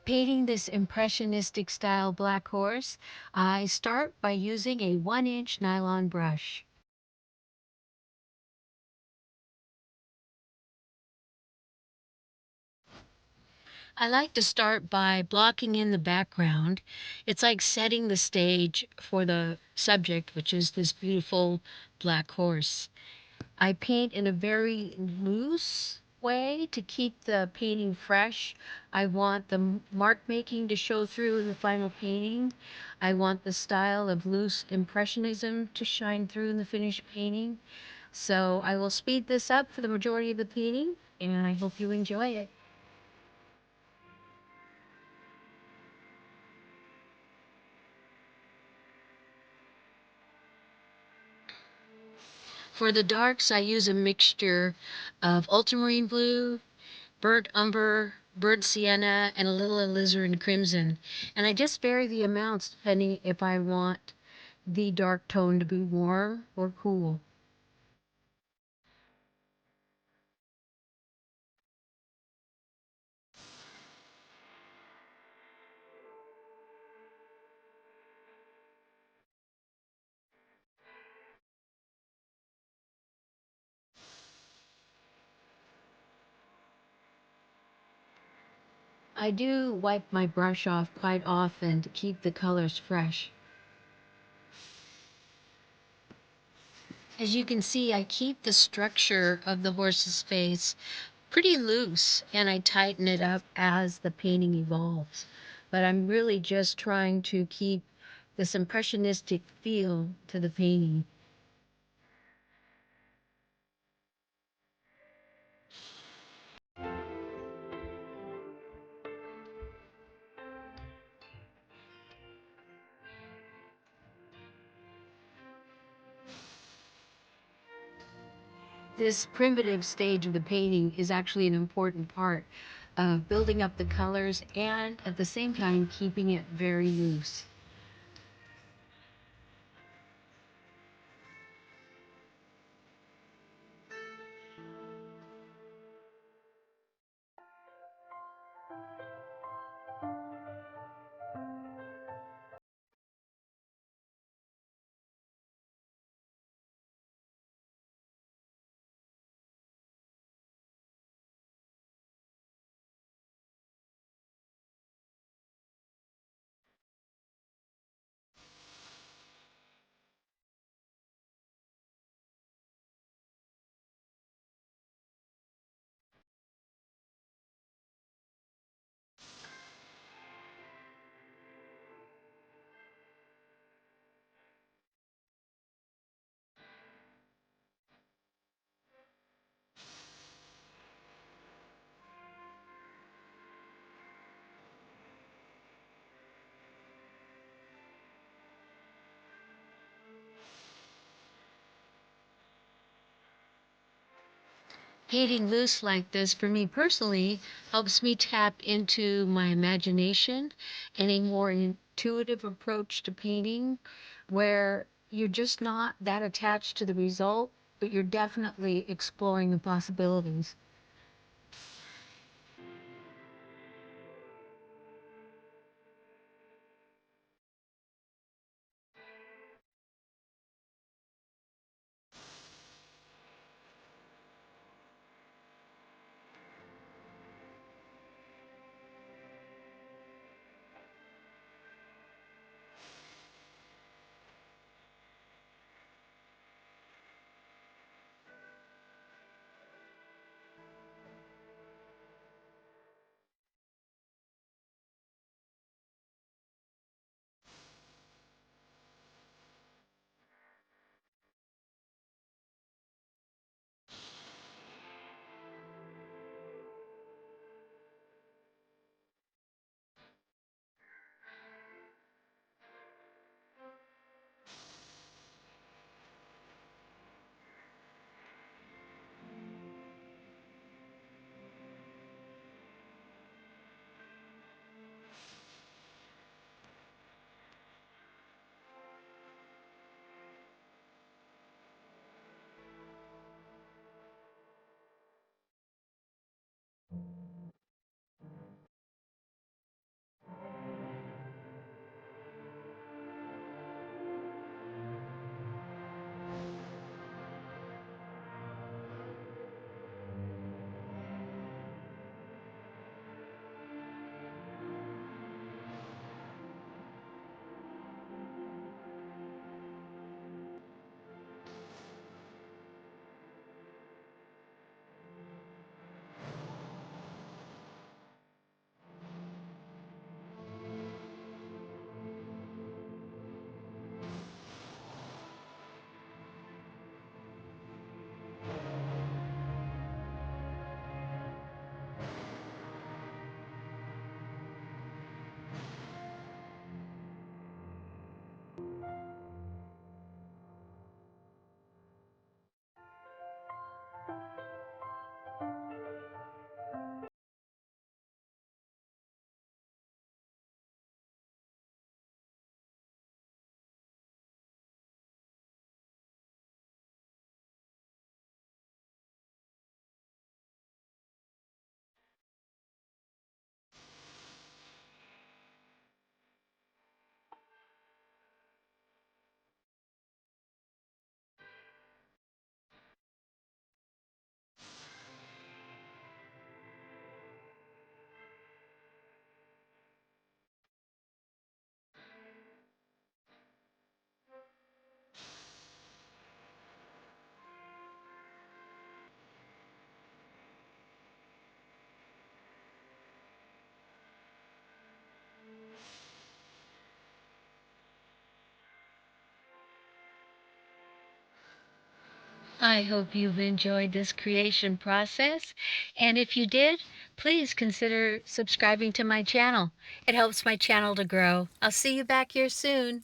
Painting this impressionistic style black horse, I start by using a 1-inch nylon brush. I like to start by blocking in the background. It's like setting the stage for the subject, which is this beautiful black horse. I paint in a very loose way to keep the painting fresh. I want the mark making to show through in the final painting. I want the style of loose impressionism to shine through in the finished painting. So I will speed this up for the majority of the painting, and I hope you enjoy it. For the darks, I use a mixture of ultramarine blue, burnt umber, burnt sienna, and a little alizarin crimson. And I just vary the amounts depending if I want the dark tone to be warm or cool. I do wipe my brush off quite often to keep the colors fresh. As you can see, I keep the structure of the horse's face pretty loose and I tighten it up as the painting evolves. But I'm really just trying to keep this impressionistic feel to the painting. This primitive stage of the painting is actually an important part of building up the colors and at the same time keeping it very loose. Painting loose like this, for me personally, helps me tap into my imagination and a more intuitive approach to painting where you're just not that attached to the result, but you're definitely exploring the possibilities. I hope you've enjoyed this creation process. And if you did, please consider subscribing to my channel. It helps my channel to grow. I'll see you back here soon.